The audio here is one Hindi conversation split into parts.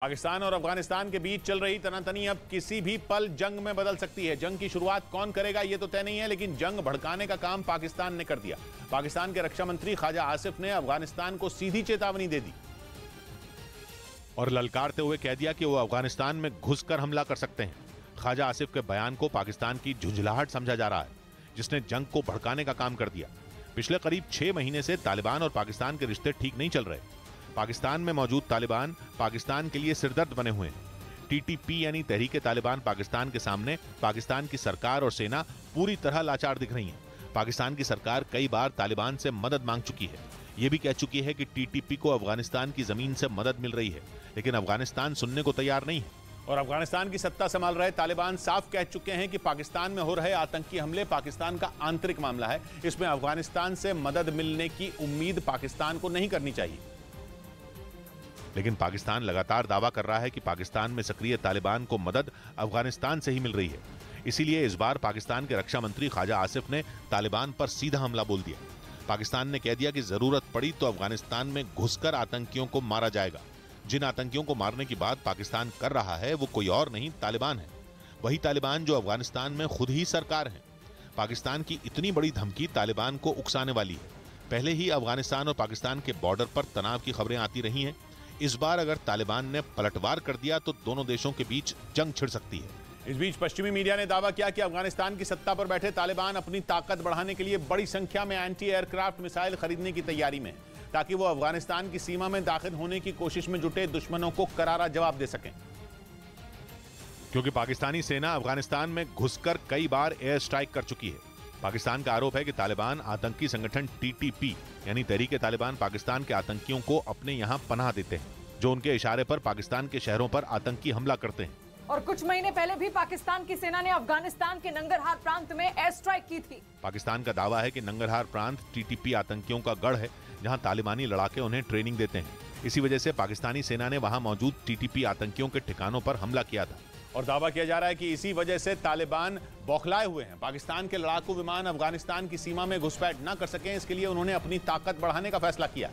पाकिस्तान और अफगानिस्तान के बीच चल रही तनातनी अब किसी भी पल जंग में बदल सकती है। जंग की शुरुआत कौन करेगा ये तो तय नहीं है, लेकिन जंग भड़काने का काम पाकिस्तान ने कर दिया। पाकिस्तान के रक्षा मंत्री ख्वाजा आसिफ ने अफगानिस्तान को सीधी चेतावनी दे दी और ललकारते हुए कह दिया कि वो अफगानिस्तान में घुसकर हमला कर सकते हैं। ख्वाजा आसिफ के बयान को पाकिस्तान की झुंझलाहट समझा जा रहा है, जिसने जंग को भड़काने का काम कर दिया। पिछले करीब 6 महीने से तालिबान और पाकिस्तान के रिश्ते ठीक नहीं चल रहे। पाकिस्तान में मौजूद तालिबान पाकिस्तान के लिए सिरदर्द बने हुए हैं। टीटीपी यानी तहरीके तालिबान पाकिस्तान के सामने पाकिस्तान की सरकार और सेना पूरी तरह लाचार दिख रही है। पाकिस्तान की सरकार कई बार तालिबान से मदद मांग चुकी है। ये भी कह चुकी है कि टीटीपी को अफगानिस्तान की जमीन से मदद मिल रही है, लेकिन अफगानिस्तान सुनने को तैयार नहीं है। और अफगानिस्तान की सत्ता संभाल रहे तालिबान साफ कह चुके हैं कि पाकिस्तान में हो रहे आतंकी हमले पाकिस्तान का आंतरिक मामला है। इसमें अफगानिस्तान से मदद मिलने की उम्मीद पाकिस्तान को नहीं करनी चाहिए। लेकिन पाकिस्तान लगातार दावा कर रहा है कि पाकिस्तान में सक्रिय तालिबान को मदद अफगानिस्तान से ही मिल रही है। इसीलिए इस बार पाकिस्तान के रक्षा मंत्री ख्वाजा आसिफ ने तालिबान पर सीधा हमला बोल दिया। पाकिस्तान ने कह दिया कि जरूरत पड़ी तो अफगानिस्तान में घुसकर आतंकियों को मारा जाएगा। जिन आतंकियों को मारने की बात पाकिस्तान कर रहा है वो कोई और नहीं, तालिबान है। वही तालिबान जो अफगानिस्तान में खुद ही सरकार है। पाकिस्तान की इतनी बड़ी धमकी तालिबान को उकसाने वाली है। पहले ही अफगानिस्तान और पाकिस्तान के बॉर्डर पर तनाव की खबरें आती रही हैं। इस बार अगर तालिबान ने पलटवार कर दिया तो दोनों देशों के बीच जंग छिड़ सकती है। इस बीच पश्चिमी मीडिया ने दावा किया कि अफगानिस्तान की सत्ता पर बैठे तालिबान अपनी ताकत बढ़ाने के लिए बड़ी संख्या में एंटी एयरक्राफ्ट मिसाइल खरीदने की तैयारी में है, ताकि वो अफगानिस्तान की सीमा में दाखिल होने की कोशिश में जुटे दुश्मनों को करारा जवाब दे सकें। क्योंकि पाकिस्तानी सेना अफगानिस्तान में घुसकर कई बार एयर स्ट्राइक कर चुकी है। पाकिस्तान का आरोप है कि तालिबान आतंकी संगठन टीटीपी यानी तहरीके तालिबान पाकिस्तान के आतंकियों को अपने यहां पनाह देते हैं, जो उनके इशारे पर पाकिस्तान के शहरों पर आतंकी हमला करते हैं। और कुछ महीने पहले भी पाकिस्तान की सेना ने अफगानिस्तान के नंगरहार प्रांत में एयर स्ट्राइक की थी। पाकिस्तान का दावा है कि नंगरहार प्रांत टीटीपी आतंकियों का गढ़ है, जहां तालिबानी लड़ाके उन्हें ट्रेनिंग देते हैं। इसी वजह से पाकिस्तानी सेना ने वहां मौजूद टीटीपी आतंकियों के ठिकानों पर हमला किया था। और दावा किया जा रहा है कि इसी वजह से तालिबान बौखलाए हुए हैं। पाकिस्तान के लड़ाकू विमान अफगानिस्तान की सीमा में घुसपैठ न कर सकें, इसके लिए उन्होंने अपनी ताकत बढ़ाने का फैसला किया,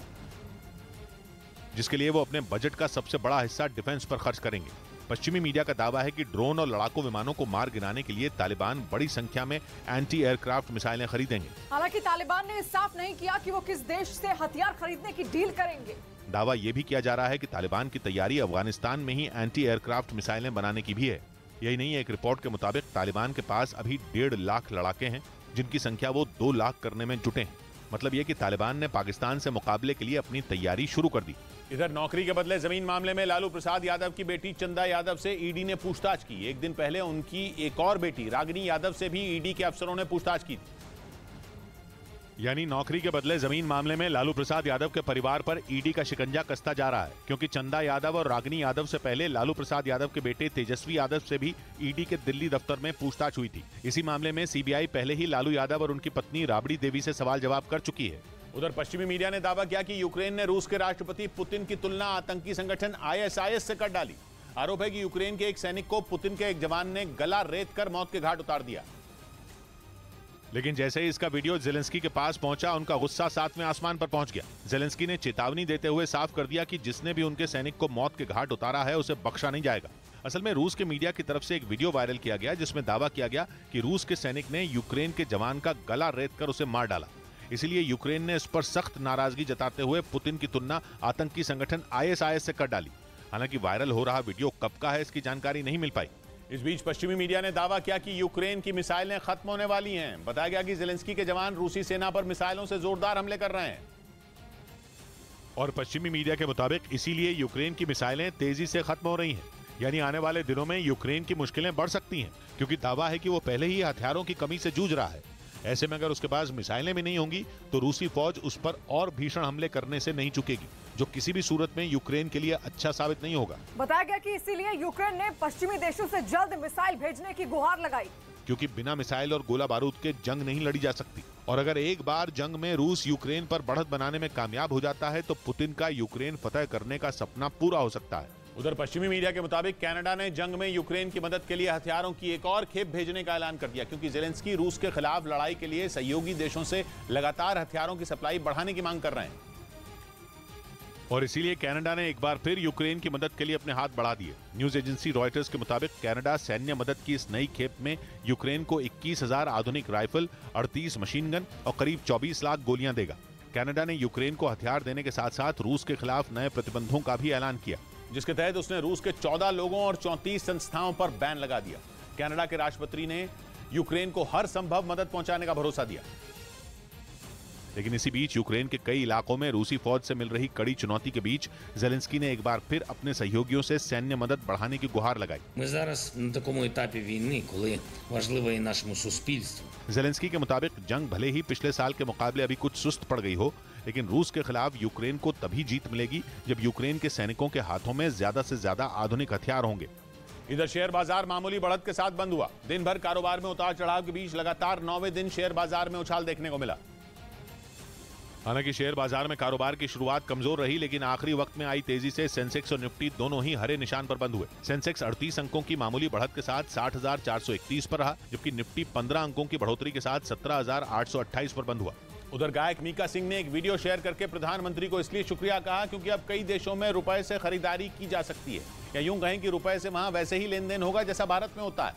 जिसके लिए वो अपने बजट का सबसे बड़ा हिस्सा डिफेंस पर खर्च करेंगे। पश्चिमी मीडिया का दावा है कि ड्रोन और लड़ाकू विमानों को मार गिराने के लिए तालिबान बड़ी संख्या में एंटी एयरक्राफ्ट मिसाइलें खरीदेंगे। हालांकि तालिबान ने साफ नहीं किया कि वो किस देश से हथियार खरीदने की डील करेंगे। दावा यह भी किया जा रहा है कि तालिबान की तैयारी अफगानिस्तान में ही एंटी एयरक्राफ्ट मिसाइलें बनाने की भी है। यही नहीं है, एक रिपोर्ट के मुताबिक तालिबान के पास अभी 1.5 लाख लड़ाके हैं, जिनकी संख्या वो 2 लाख करने में जुटे हैं। मतलब यह कि तालिबान ने पाकिस्तान से मुकाबले के लिए अपनी तैयारी शुरू कर दी। इधर नौकरी के बदले जमीन मामले में लालू प्रसाद यादव की बेटी चंदा यादव से ईडी ने पूछताछ की। एक दिन पहले उनकी एक और बेटी रागिनी यादव से भी ईडी के अफसरों ने पूछताछ की थी। यानी नौकरी के बदले जमीन मामले में लालू प्रसाद यादव के परिवार पर ईडी का शिकंजा कसता जा रहा है, क्योंकि चंदा यादव और रागिनी यादव से पहले लालू प्रसाद यादव के बेटे तेजस्वी यादव से भी ईडी के दिल्ली दफ्तर में पूछताछ हुई थी। इसी मामले में सीबीआई पहले ही लालू यादव और उनकी पत्नी राबड़ी देवी से सवाल जवाब कर चुकी है। उधर पश्चिमी मीडिया ने दावा किया कि यूक्रेन ने रूस के राष्ट्रपति पुतिन की तुलना आतंकी संगठन आईएसआईएस से कर डाली। आरोप है कि यूक्रेन के एक सैनिक को पुतिन के एक जवान ने गला रेत कर मौत के घाट उतार दिया। लेकिन जैसे ही इसका वीडियो जेलेंस्की के पास पहुंचा, उनका गुस्सा 7वें आसमान पर पहुंच गया। जेलेंस्की ने चेतावनी देते हुए साफ कर दिया कि जिसने भी उनके सैनिक को मौत के घाट उतारा है उसे बख्शा नहीं जाएगा। असल में रूस के मीडिया की तरफ से एक वीडियो वायरल किया गया, जिसमें दावा किया गया कि रूस के सैनिक ने यूक्रेन के जवान का गला रेत कर उसे मार डाला। इसीलिए यूक्रेन ने इस पर सख्त नाराजगी जताते हुए पुतिन की तुलना आतंकी संगठन आईएसआईएस से कर डाली। हालांकि वायरल हो रहा वीडियो कब का है, इसकी जानकारी नहीं मिल पाई। इस बीच पश्चिमी मीडिया ने दावा किया कि यूक्रेन की मिसाइलें खत्म होने वाली हैं। बताया गया कि जेलेंस्की के जवान रूसी सेना पर मिसाइलों से जोरदार हमले कर रहे हैं। और पश्चिमी मीडिया के मुताबिक इसीलिए यूक्रेन की मिसाइलें तेजी से खत्म हो रही हैं। यानी आने वाले दिनों में यूक्रेन की मुश्किलें बढ़ सकती हैं, क्योंकि दावा है कि वो पहले ही हथियारों की कमी से जूझ रहा है। ऐसे में अगर उसके पास मिसाइलें भी नहीं होंगी तो रूसी फौज उस पर और भीषण हमले करने से नहीं चुकेगी, जो किसी भी सूरत में यूक्रेन के लिए अच्छा साबित नहीं होगा। बताया गया कि इसीलिए यूक्रेन ने पश्चिमी देशों से जल्द मिसाइल भेजने की गुहार लगाई, क्योंकि बिना मिसाइल और गोला बारूद के जंग नहीं लड़ी जा सकती। और अगर एक बार जंग में रूस यूक्रेन पर बढ़त बनाने में कामयाब हो जाता है तो पुतिन का यूक्रेन फतह करने का सपना पूरा हो सकता है। उधर पश्चिमी मीडिया के मुताबिक कनाडा ने जंग में यूक्रेन की मदद के लिए हथियारों की एक और खेप भेजने का ऐलान कर दिया, क्योंकि जेलेंस्की रूस के खिलाफ लड़ाई के लिए सहयोगी देशों से लगातार हथियारों की सप्लाई बढ़ाने की मांग कर रहे हैं। और इसीलिए कनाडा ने एक बार फिर यूक्रेन की मदद के लिए अपने हाथ बढ़ा दिए। न्यूज एजेंसी रॉयटर्स के मुताबिक कनाडा सैन्य मदद की इस नई खेप में यूक्रेन को 21,000 आधुनिक राइफल, 38 मशीन गन और करीब 24 लाख गोलियां देगा। कनाडा ने यूक्रेन को हथियार देने के साथ साथ रूस के खिलाफ नए प्रतिबंधों का भी ऐलान किया, जिसके तहत उसने रूस के 14 लोगों और 34 संस्थाओं पर बैन लगा दिया। कनाडा के राष्ट्रपति ने यूक्रेन को हर संभव मदद पहुंचाने का भरोसा दिया। लेकिन इसी बीच यूक्रेन के कई इलाकों में रूसी फौज से मिल रही कड़ी चुनौती के बीच ज़ेलेंस्की ने एक बार फिर अपने सहयोगियों से सैन्य मदद बढ़ाने की गुहार लगाई। Ми зараз на такому етапі війни, коли важливо і нашому суспільству. ज़ेलेंस्की के मुताबिक जंग भले ही पिछले साल के मुकाबले अभी कुछ सुस्त पड़ गई हो, लेकिन रूस के खिलाफ यूक्रेन को तभी जीत मिलेगी जब यूक्रेन के सैनिकों के हाथों में ज्यादा से ज्यादा आधुनिक हथियार होंगे। इधर शेयर बाजार मामूली बढ़त के साथ बंद हुआ। दिन भर कारोबार में उतार चढ़ाव के बीच लगातार 9वें दिन शेयर बाजार में उछाल देखने को मिला। हालांकि शेयर बाजार में कारोबार की शुरुआत कमजोर रही, लेकिन आखिरी वक्त में आई तेजी से सेंसेक्स और निफ्टी दोनों ही हरे निशान पर बंद हुए। सेंसेक्स 38 अंकों की मामूली बढ़त के साथ 60,431 पर रहा, जबकि निफ्टी 15 अंकों की बढ़ोतरी के साथ 17,828 पर बंद हुआ। उधर गायक मीका सिंह ने एक वीडियो शेयर करके प्रधानमंत्री को इसलिए शुक्रिया कहा क्योंकि अब कई देशों में रुपए से खरीदारी की जा सकती है, या यूं कहें कि रुपए से वहां वैसे ही लेन देन होगा जैसा भारत में होता है।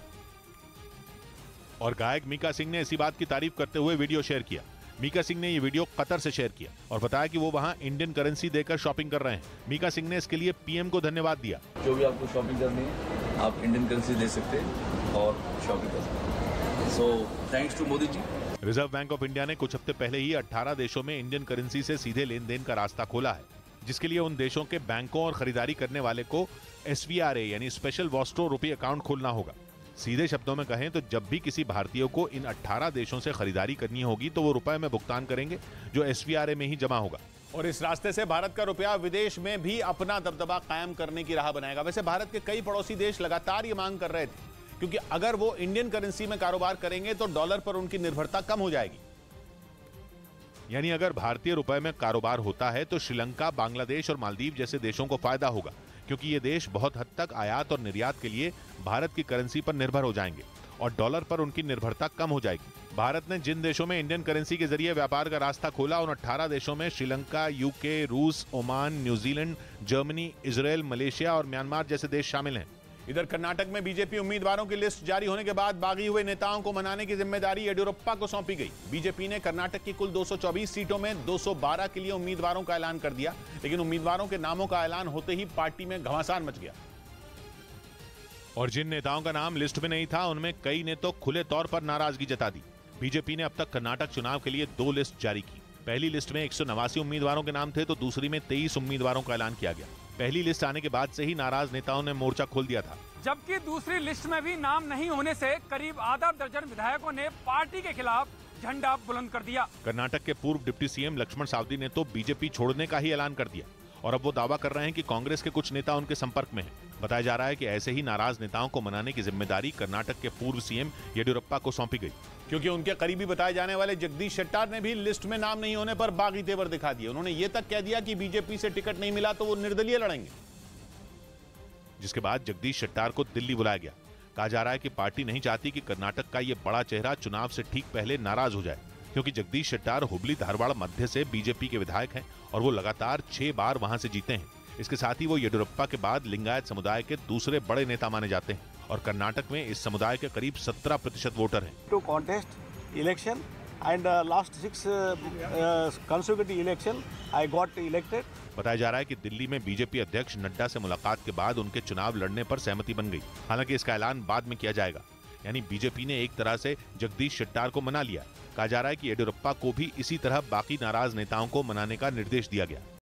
और गायक मीका सिंह ने इसी बात की तारीफ करते हुए वीडियो शेयर किया। मीका सिंह ने ये वीडियो कतर से शेयर किया और बताया कि वो वहां इंडियन करेंसी देकर शॉपिंग कर रहे हैं। मीका सिंह ने इसके लिए पीएम को धन्यवाद दिया। जो भी आपको शॉपिंग करनी है आप इंडियन करेंसी दे सकते हैं और शॉपिंग कर सकते हैं। So thanks to Modi ji. Reserve Bank of India ने कुछ हफ्ते पहले ही 18 देशों में इंडियन करेंसी से सीधे लेन देन का रास्ता खोला है, जिसके लिए उन देशों के बैंकों और खरीदारी करने वाले को SVRA यानी स्पेशल वॉस्ट्रो रुपी अकाउंट खोलना होगा। सीधे शब्दों में कहें तो जब भी किसी भारतीय को इन 18 देशों से खरीदारी करनी होगी तो वो रुपए में भुगतान करेंगे, जो SVRA में ही जमा होगा। और इस रास्ते से भारत का रुपया विदेश में भी अपना दबदबा कायम करने की राह बनाएगा। वैसे भारत के कई पड़ोसी देश लगातार ये मांग कर रहे थे, क्योंकि अगर वो इंडियन करेंसी में कारोबार करेंगे तो डॉलर पर उनकी निर्भरता कम हो जाएगी। यानी अगर भारतीय रुपए में कारोबार होता है तो श्रीलंका, बांग्लादेश और मालदीव जैसे देशों को फायदा होगा, क्योंकि ये देश बहुत हद तक आयात और निर्यात के लिए भारत की करेंसी पर निर्भर हो जाएंगे और डॉलर पर उनकी निर्भरता कम हो जाएगी। भारत ने जिन देशों में इंडियन करेंसी के जरिए व्यापार का रास्ता खोला, उन 18 देशों में श्रीलंका, यूके, रूस, Oman, New Zealand, Germany, Israel, Malaysia और म्यांमार जैसे देश शामिल हैं। इधर कर्नाटक में बीजेपी उम्मीदवारों की लिस्ट जारी होने के बाद बागी हुए नेताओं को मनाने की जिम्मेदारी येडियुरप्पा को सौंपी गई। बीजेपी ने कर्नाटक की कुल 224 सीटों में 212 के लिए उम्मीदवारों का ऐलान कर दिया, लेकिन उम्मीदवारों के नामों का ऐलान होते ही पार्टी में घमासान मच गया। और जिन नेताओं का नाम लिस्ट में नहीं था, उनमें कई ने तो खुले तौर पर नाराजगी जता दी। बीजेपी ने अब तक कर्नाटक चुनाव के लिए 2 लिस्ट जारी की। पहली लिस्ट में 189 उम्मीदवारों के नाम थे, तो दूसरी में 23 उम्मीदवारों का ऐलान किया गया। पहली लिस्ट आने के बाद से ही नाराज नेताओं ने मोर्चा खोल दिया था, जबकि दूसरी लिस्ट में भी नाम नहीं होने से करीब आधा दर्जन विधायकों ने पार्टी के खिलाफ झंडा बुलंद कर दिया। कर्नाटक के पूर्व डिप्टी सीएम लक्ष्मण सावदी ने तो बीजेपी छोड़ने का ही ऐलान कर दिया और अब वो दावा कर रहे हैं कि कांग्रेस के कुछ नेता उनके संपर्क में हैं। बताया जा रहा है कि ऐसे ही नाराज नेताओं को मनाने की जिम्मेदारी कर्नाटक के पूर्व सीएम येडियुरप्पा को सौंपी गई, क्योंकि उनके करीबी बताए जाने वाले जगदीश शेट्टार ने भी लिस्ट में नाम नहीं होने पर बागी तेवर दिखा दिए। उन्होंने ये तक कह दिया कि बीजेपी से टिकट नहीं मिला तो वो निर्दलीय लड़ेंगे, जिसके बाद जगदीश शेट्टार को दिल्ली बुलाया गया। कहा जा रहा है कि पार्टी नहीं चाहती कि कर्नाटक का ये बड़ा चेहरा चुनाव से ठीक पहले नाराज हो जाए, क्योंकि जगदीश शेट्टार हुबली धारवाड़ मध्य से बीजेपी के विधायक हैं और वो लगातार 6 बार वहां से जीते हैं। इसके साथ ही वो येडियुरप्पा के बाद लिंगायत समुदाय के दूसरे बड़े नेता माने जाते हैं और कर्नाटक में इस समुदाय के करीब 17% वोटर हैं। To contest election and last 6 consecutive election I got elected. बताया जा रहा है कि दिल्ली में बीजेपी अध्यक्ष नड्डा से मुलाकात के बाद उनके चुनाव लड़ने पर सहमति बन गई। हालांकि इसका ऐलान बाद में किया जाएगा। यानी बीजेपी ने एक तरह से जगदीश शेट्टार को मना लिया। कहा जा रहा है कि येडियुरप्पा को भी इसी तरह बाकी नाराज नेताओं को मनाने का निर्देश दिया गया।